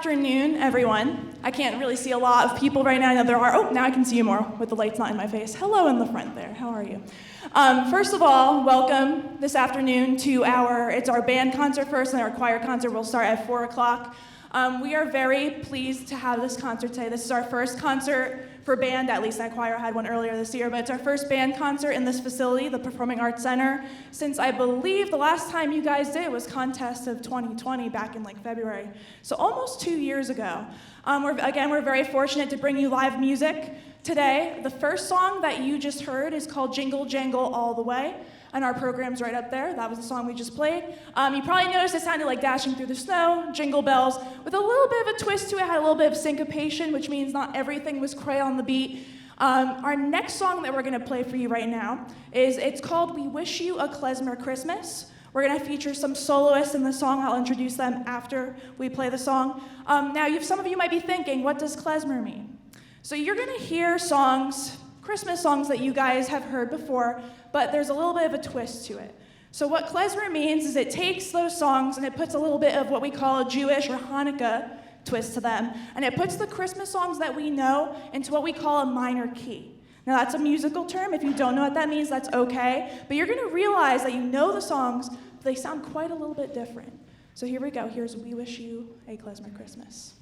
afternoon, everyone. I can't really see a lot of people right now. I know there are. Oh, now I can see you more with the lights not in my face. Hello in the front there. How are you? First of all, welcome this afternoon to it's our band concert first, and our choir concert will start at 4 o'clock. We are very pleased to have this concert today. This is our first concert for band, at least that choir had one earlier this year, but it's our first band concert in this facility, the Performing Arts Center, since I believe the last time you guys did was Contest of 2020 back in February. So almost 2 years ago. We're very fortunate to bring you live music today. The first song that you just heard is called Jingle Jangle All the Way, and our program's right up there. That was the song we just played. You probably noticed it sounded like Dashing Through the Snow, Jingle Bells, with a little bit of a twist to it. It had a little bit of syncopation, which means not everything was cray on the beat. Our next song that we're gonna play for you right now it's called We Wish You a Klezmer Christmas. We're gonna feature some soloists in the song. I'll introduce them after we play the song. Some of you might be thinking, what does klezmer mean? So you're gonna hear songs, Christmas songs that you guys have heard before, but there's a little bit of a twist to it. So what klezmer means is it takes those songs and it puts a little bit of what we call a Jewish or Hanukkah twist to them, and it puts the Christmas songs that we know into what we call a minor key. Now that's a musical term. If you don't know what that means, that's okay, but you're gonna realize that you know the songs, but they sound quite a little bit different. So here we go. Here's We Wish You a Klezmer Christmas.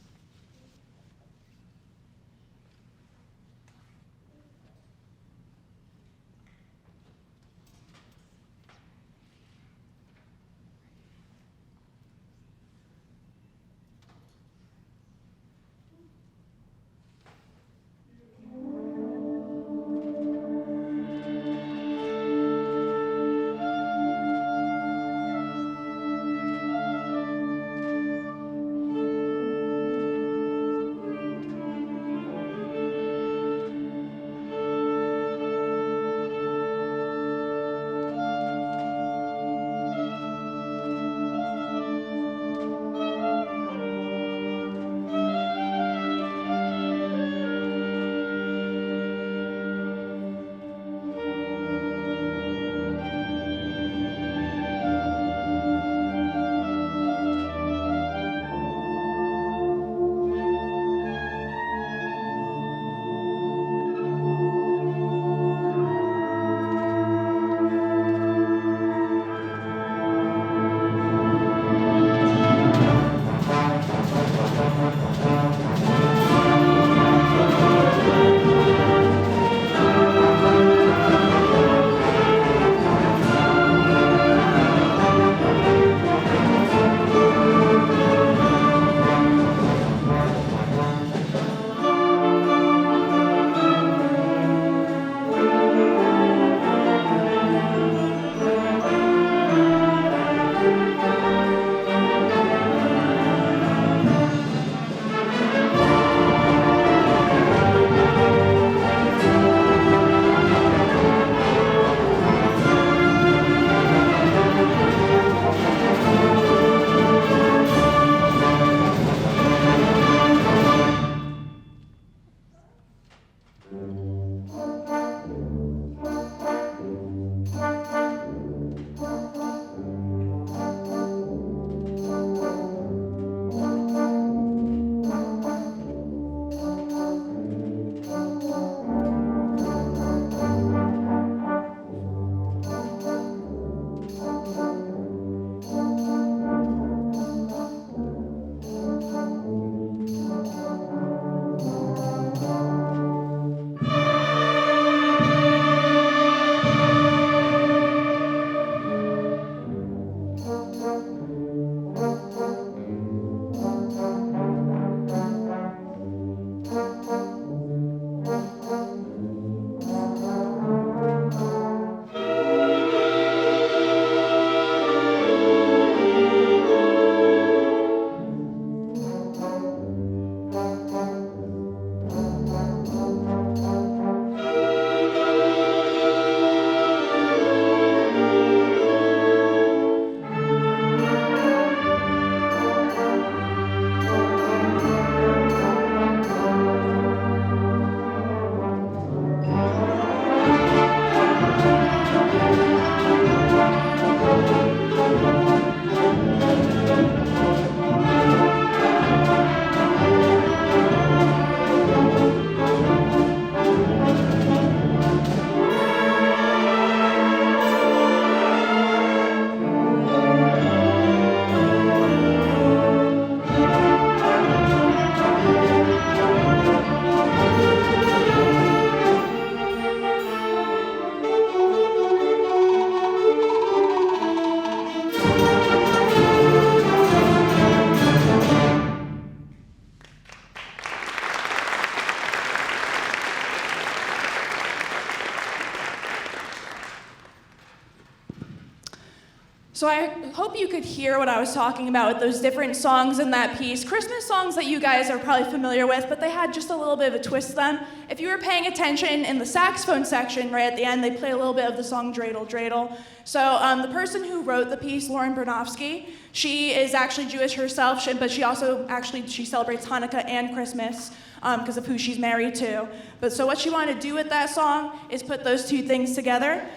So I hope you could hear what I was talking about with those different songs in that piece. Christmas songs that you guys are probably familiar with, but they had just a little bit of a twist to them. If you were paying attention in the saxophone section, right at the end, they play a little bit of the song Dreidel, Dreidel. So the person who wrote the piece, Lauren Bernofsky, she is actually Jewish herself, but she also she celebrates Hanukkah and Christmas because of who she's married to. But so what she wanted to do with that song is put those two things together.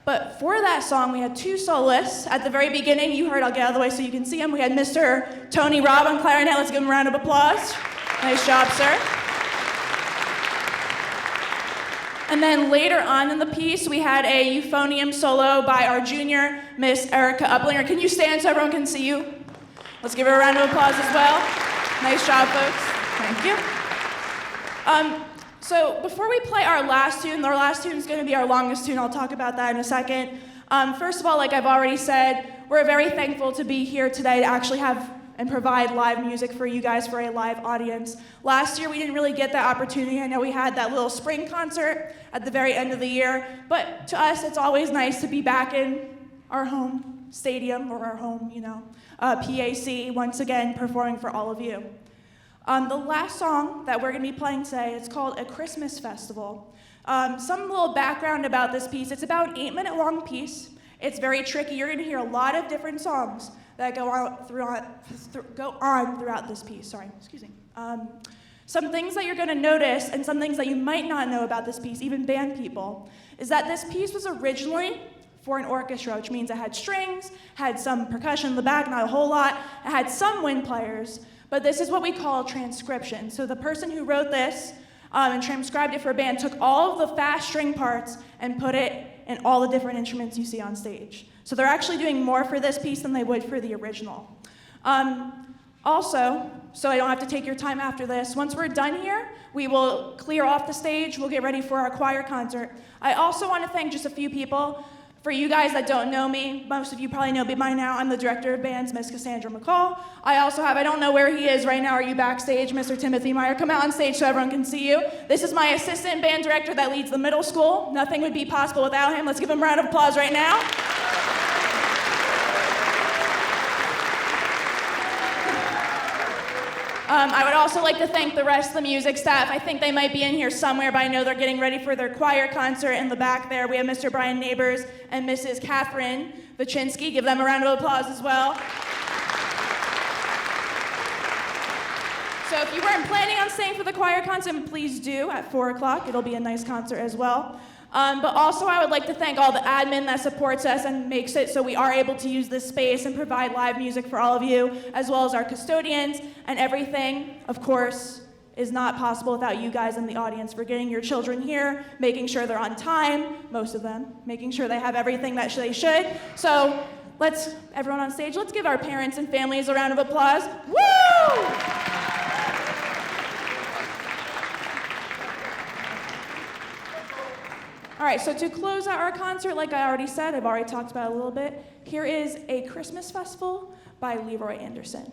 But for that song, we had two soloists. At the very beginning, you heard, I'll get out of the way so you can see him. We had Mr. Tony Robb on clarinet. Let's give him a round of applause. Nice job, sir. And then later on in the piece, we had a euphonium solo by our junior, Miss Erica Uplinger. Can you stand so everyone can see you? Let's give her a round of applause as well. Nice job, folks. Thank you. So before we play our last tune is going to be our longest tune. I'll talk about that in a second. First of all, like I've already said, we're very thankful to be here today to actually have and provide live music for you guys for a live audience. Last year, we didn't really get that opportunity. I know we had that little spring concert at the very end of the year, but to us, it's always nice to be back in our home stadium or our home, PAC, once again, performing for all of you. The last song that we're going to be playing today is called A Christmas Festival. Some little background about this piece. It's about an 8-minute long piece. It's very tricky. You're going to hear a lot of different songs that go on throughout this piece. Sorry, excuse me. Some things that you're going to notice and some things that you might not know about this piece, even band people, is that this piece was originally for an orchestra, which means it had strings, had some percussion in the back, not a whole lot. It had some wind players. But this is what we call transcription. So the person who wrote this and transcribed it for a band took all of the fast string parts and put it in all the different instruments you see on stage. So they're actually doing more for this piece than they would for the original. Also, so I don't have to take your time after this, once we're done here, we will clear off the stage. We'll get ready for our choir concert. I also want to thank just a few people. For you guys that don't know me, most of you probably know me by now, I'm the director of bands, Miss Cassandra McCall. I also have, I don't know where he is right now, are you backstage, Mr. Timothy Meyer? Come out on stage so everyone can see you. This is my assistant band director that leads the middle school. Nothing would be possible without him. Let's give him a round of applause right now. I would also like to thank the rest of the music staff. I think they might be in here somewhere, but I know they're getting ready for their choir concert in the back there. We have Mr. Brian Nabors and Mrs. Katherine Vichinsky. Give them a round of applause as well. So if you weren't planning on staying for the choir concert, please do at 4 o'clock. It'll be a nice concert as well. But also I would like to thank all the admin that supports us and makes it so we are able to use this space and provide live music for all of you, as well as our custodians, and everything, of course, is not possible without you guys in the audience for getting your children here, making sure they're on time, most of them, making sure they have everything that they should. So everyone on stage, let's give our parents and families a round of applause. Woo! All right, so to close out our concert, like I already said, I've already talked about it a little bit, here is A Christmas Festival by Leroy Anderson.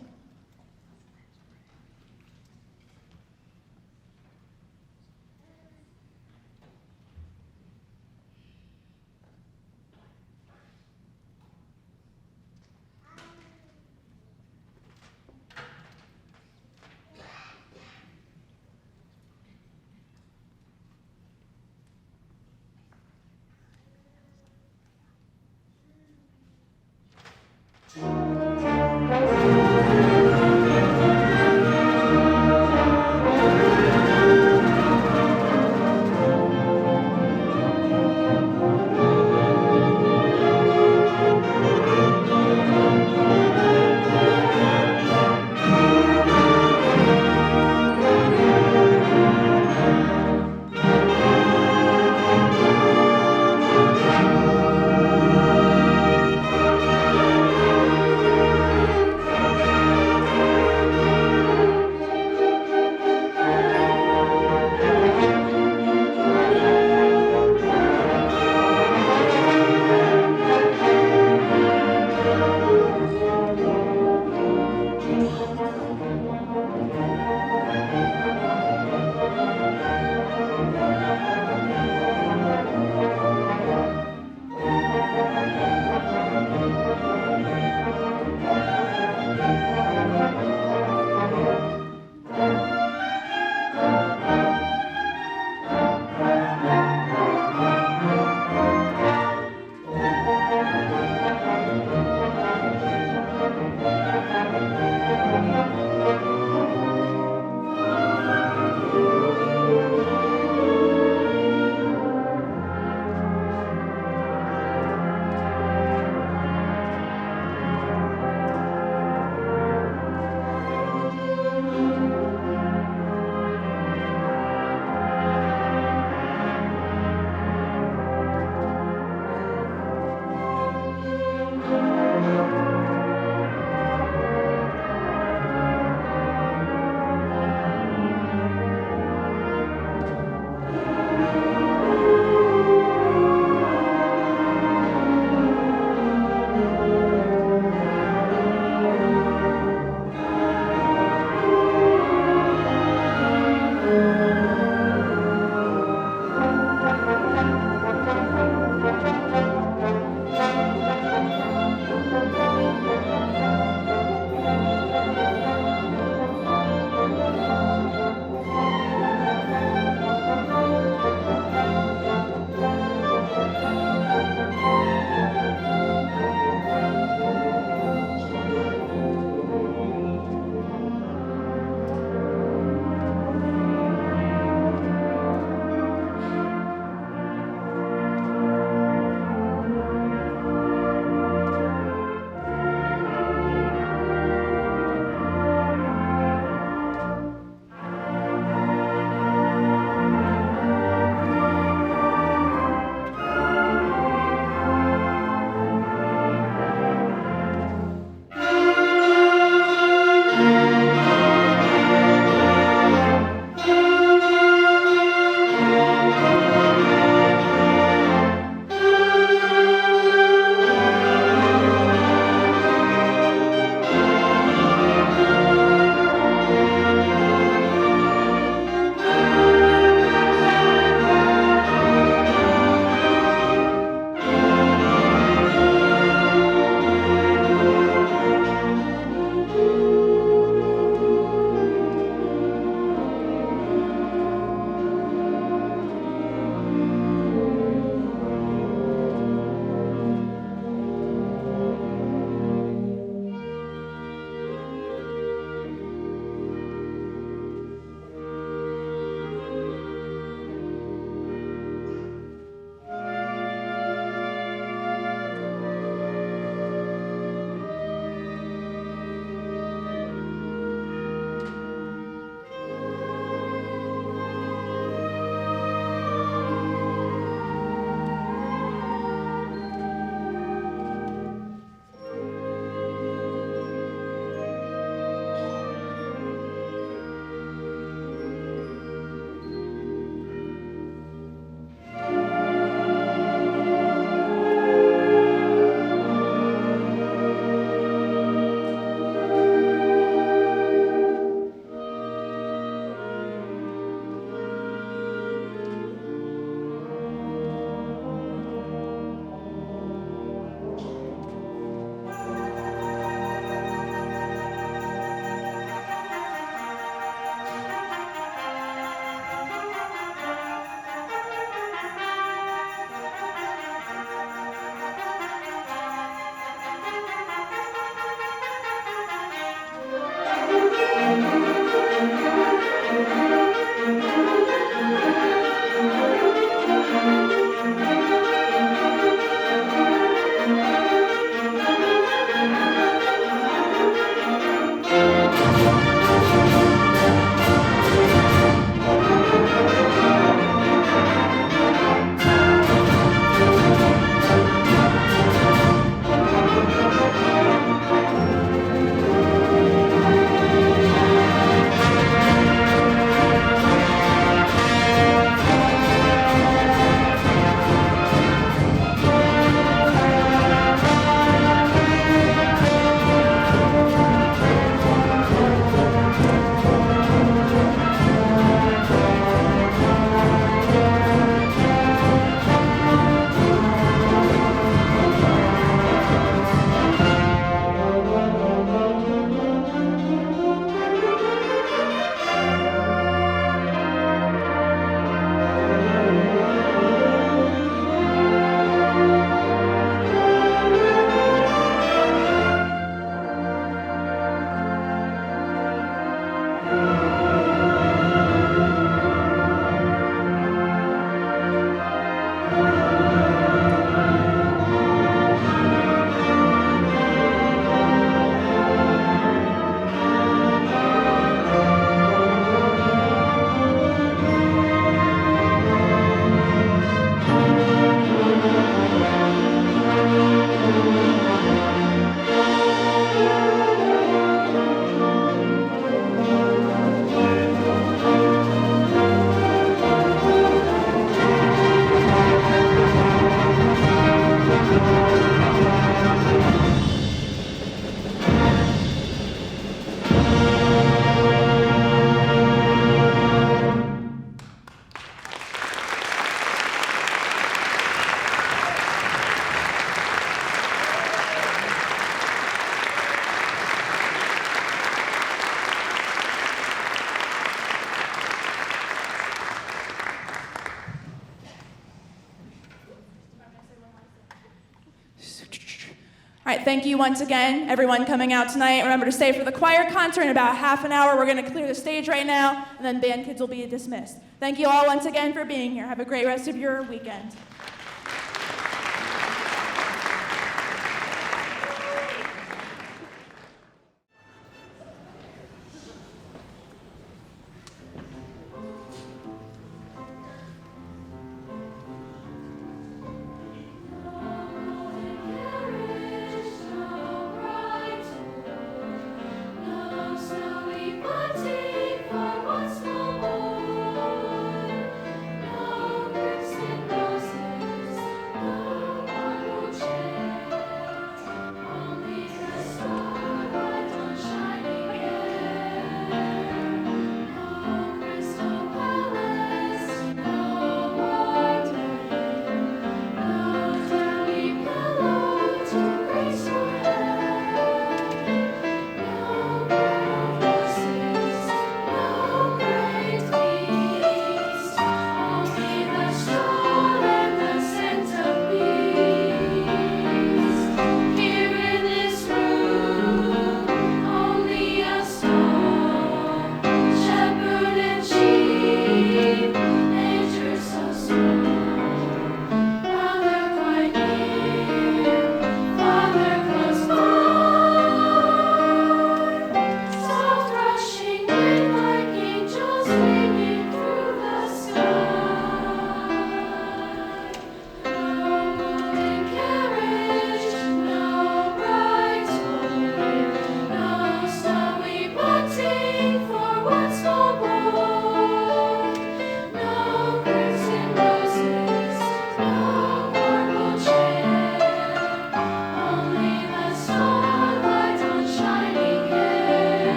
All right, thank you once again, everyone coming out tonight. Remember to stay for the choir concert in about half an hour. We're going to clear the stage right now, and then band kids will be dismissed. Thank you all once again for being here. Have a great rest of your weekend.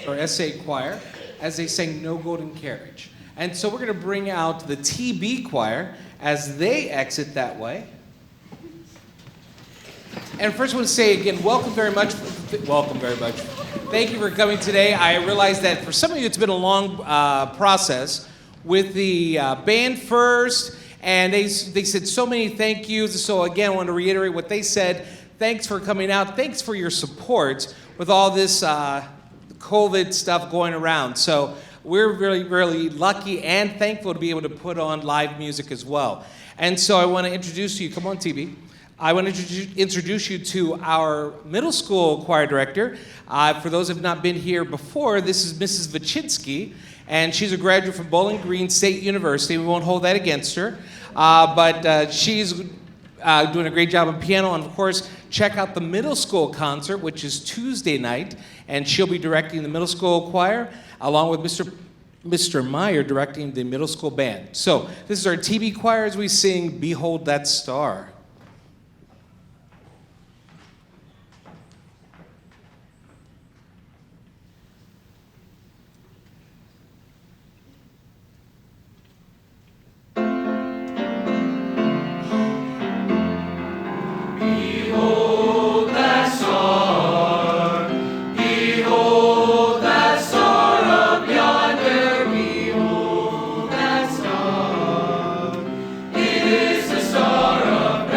Or SA choir, as they sang No Golden Carriage. And so we're going to bring out the TB choir as they exit that way. And first I want to say again, welcome very much. Thank you for coming today. I realize that for some of you it's been a long process with the band first, and they said so many thank yous. So again, I want to reiterate what they said. Thanks for coming out. Thanks for your support with all this COVID stuff going around. So we're really, really lucky and thankful to be able to put on live music as well. And so I want to introduce you, come on TB. I want to introduce you to our middle school choir director. For those who have not been here before, this is Mrs. Vichinsky, and she's a graduate from Bowling Green State University. We won't hold that against her, but she's doing a great job on piano. And of course, check out the middle school concert, which is Tuesday night, and she'll be directing the middle school choir, along with Mr. Meyer directing the middle school band. So this is our TB choir as we sing Behold That Star. It is the star of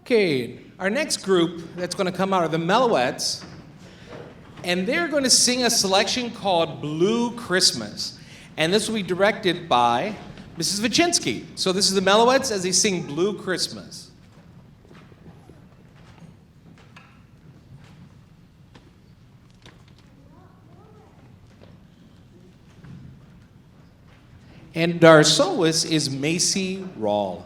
Okay, our next group that's going to come out are the Melloettes, and they're going to sing a selection called Blue Christmas. And this will be directed by Mrs. Vichinsky. So this is the Melloettes as they sing Blue Christmas. And our soloist is Macy Rawl.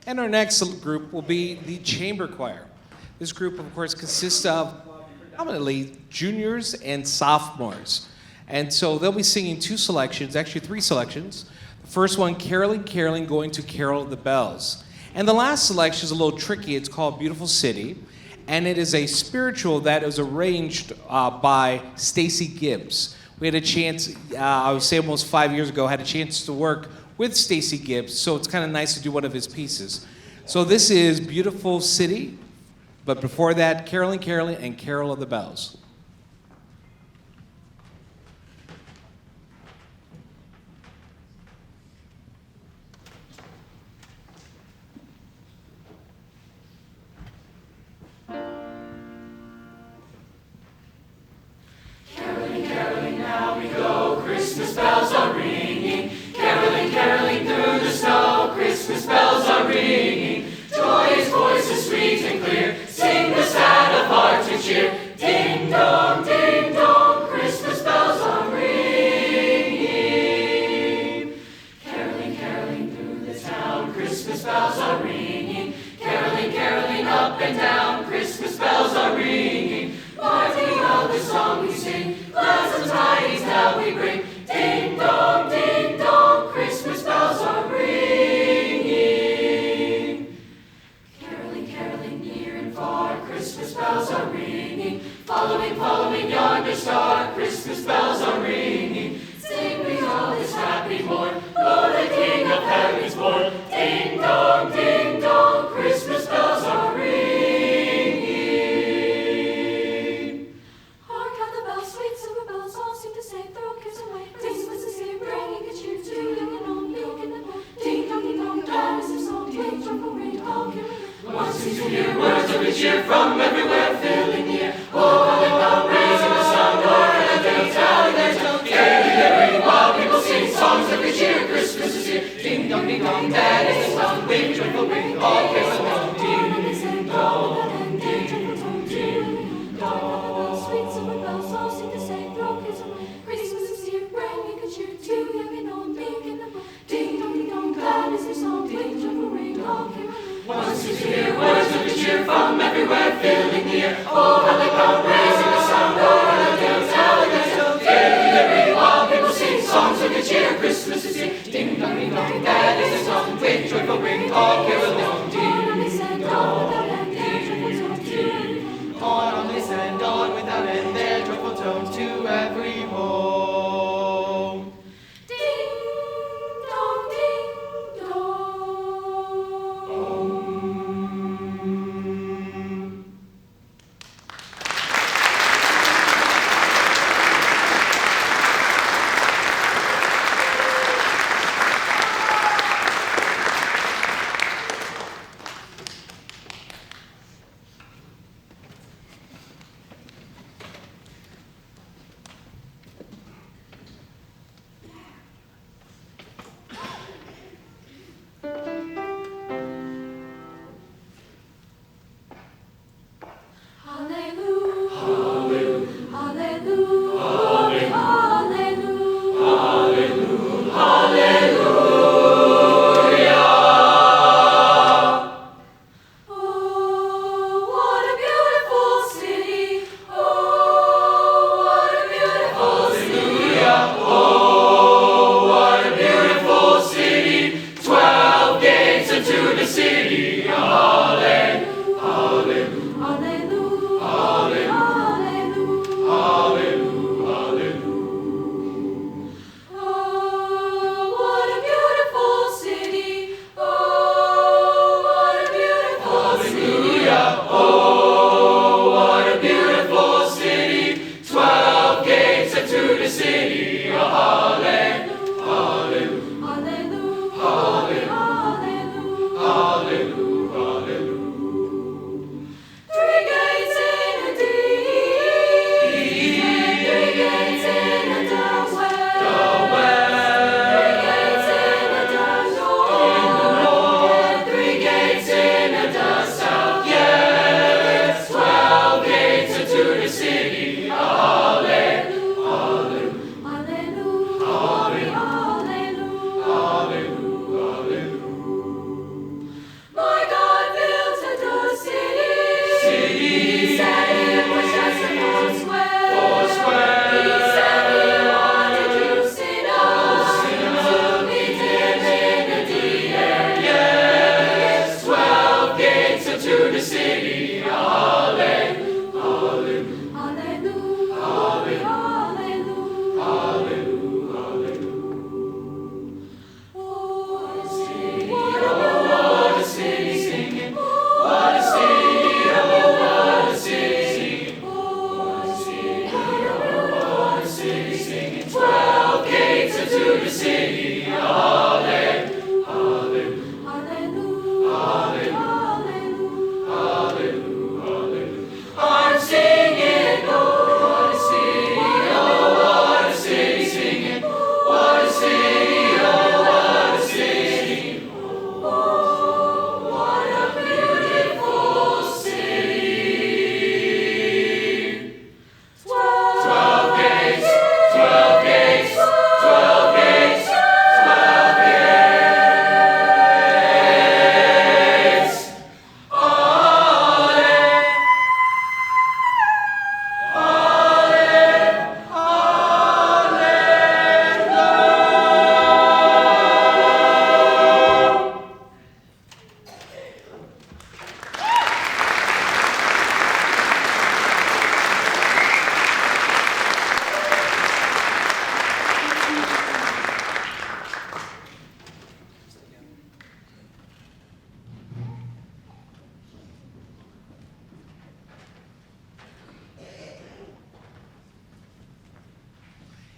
And our next group will be the Chamber Choir. This group, of course, consists of predominantly juniors and sophomores. And so they'll be singing two selections, actually three selections. The first one, Caroling, Caroling, going to carol the bells. And the last selection is a little tricky. It's called Beautiful City. And it is a spiritual that was arranged by Stacy Gibbs. We had a chance, I would say almost 5 years ago, had a chance to work with Stacy Gibbs, so it's kind of nice to do one of his pieces. So this is Beautiful City, but before that, Caroling, Caroling, and Carol of the Bells. Caroling, caroling, now we go, Christmas bells are ringing. Caroling, caroling through the snow, Christmas bells are ringing. Joyous voices sweet and clear, sing the sad of heart and cheer. Ding dong. Christmas bells are ringing. Caroling, caroling up and down, Christmas bells are ringing. Marching out the song we sing, glad and tidings now we bring. Ding dong, Christmas bells are ringing. Caroling, caroling near and far, Christmas bells are ringing. Following, following yonder star, Christmas bells are ringing. Sing we all this happy morn, Lord the King of heaven is born. Ding dong, Christmas bells are ringing. Hark how the bells, sweet silver bells, all seem to say, throw kids away. Christmas is here, bringing good cheer to young and old, meek and the bold. Ding dong, glad is their song, take joyful ring, all carry. One seems to hear words of good cheer from everywhere, filling the air. Oh, how they come, raising the sound, Lord, and they telling their tone. Carry their ring while people sing songs of good cheer. Christmas is here. Ding dong, that is the song. Wave joyful ring, all cares alone. Ding dong, ding dong. Sweet silver bells, all seem to say, throw kids away. Christmas is here, bringing good cheer to young and old, meek and the bold. Ding dong, glad is their song, wave joyful ring, all carry. One seems to hear words of good cheer from everywhere, filling the air. Oh, how they come, raising the sound, Lord, and they telling their tone. Carry their ring while people sing songs of good cheer. Christmas is here. Ding dong, that is the song. Wave joyful ring, all carolling. Ding dong, On they send on without end their joyful tones to every home. Ding dong, ding dong. hallelujah.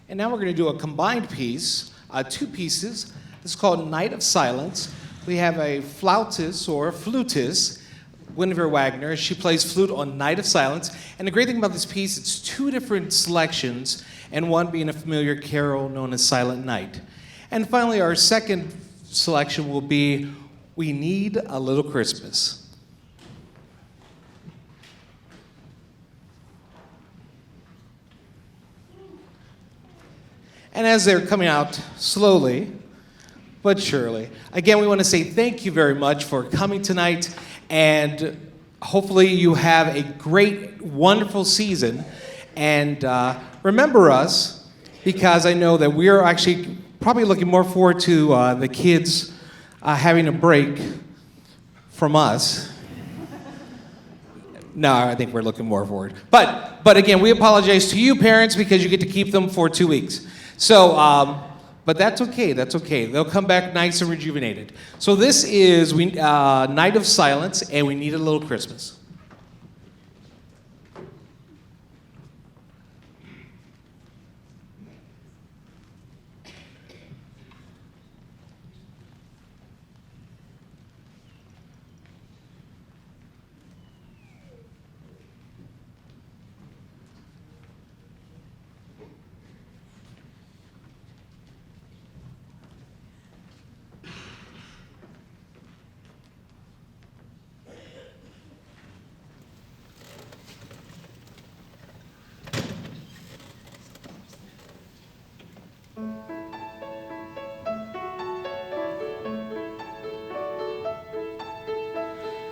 And now we're going to do a combined piece, two pieces. This is called Night of Silence. We have a flautist or flutist, Guinevere Wagner. She plays flute on Night of Silence. And the great thing about this piece, it's two different selections, and one being a familiar carol known as Silent Night. And finally, our second selection will be We Need a Little Christmas. And as they're coming out slowly but surely, again, we want to say thank you very much for coming tonight, and hopefully you have a great, wonderful season. And remember us, because I know that we're actually probably looking more forward to the kids having a break from us. No, I think we're looking more forward. But again, we apologize to you parents because you get to keep them for 2 weeks. So, but that's okay, that's okay. They'll come back nice and rejuvenated. So this is Night of Silence, and We Need a Little Christmas.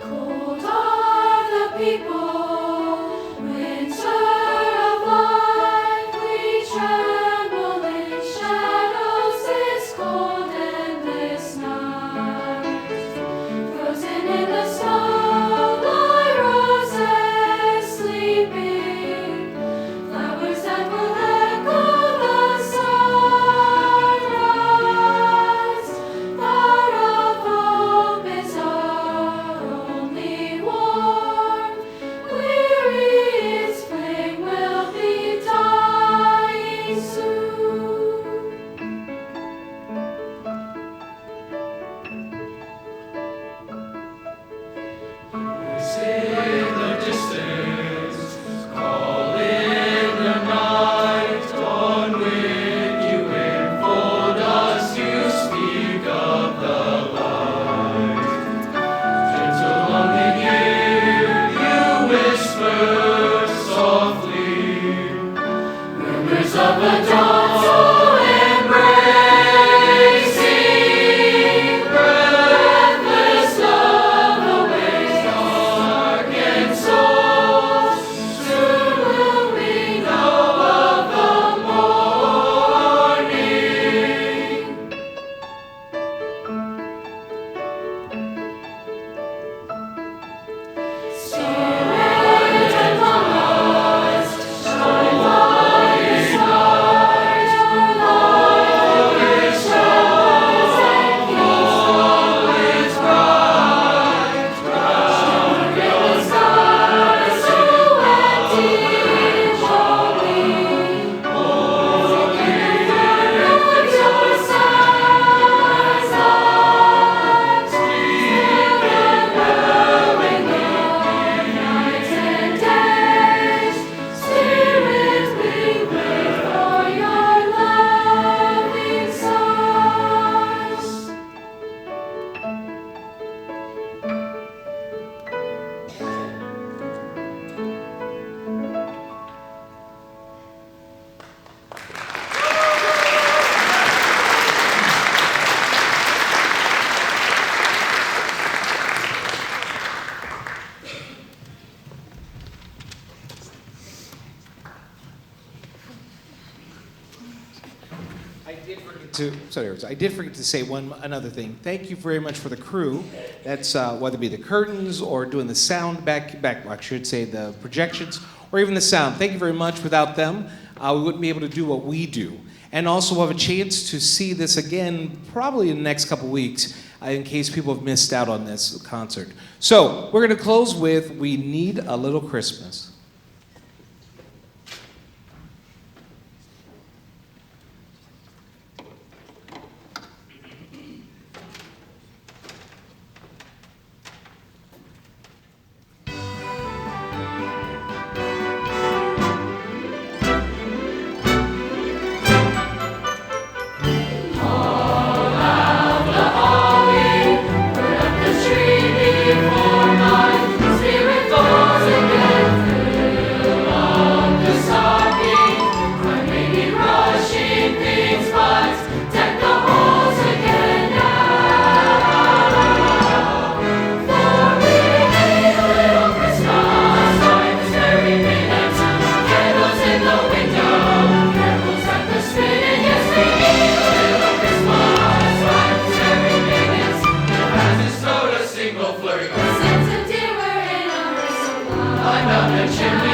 Cold are the people, winter of life, we tremble in shadows this cold and this night. Frozen in the snow lie roses sleeping, flowers that will echo the sunrise. Far off home is our only warm, weary its flame will be dying soon. In the distance, call in the night, dawn when you enfold us, you speak of the light. Gentle longing ear, you whisper softly, murmurs of a dawn so embracing, breathless love awaits dark and soul. Soon will we know of the morning. Spirit of the lost, shine light is light, light is shines and all is bright, bright in the sky, so empty and lonely. Only of your sighs eyes, sleep and knowing the nights and days. Spirit, we wait for your loving sighs. I did forget to say another thing. Thank you very much for the crew. That's whether it be the curtains or doing the sound back. I should say the projections or even the sound. Thank you very much. Without them, we wouldn't be able to do what we do. And also we'll have a chance to see this again probably in the next couple weeks in case people have missed out on this concert. So we're going to close with We Need a Little Christmas. blurry. Since a deer were in a hearse so loud. Climb down the chimney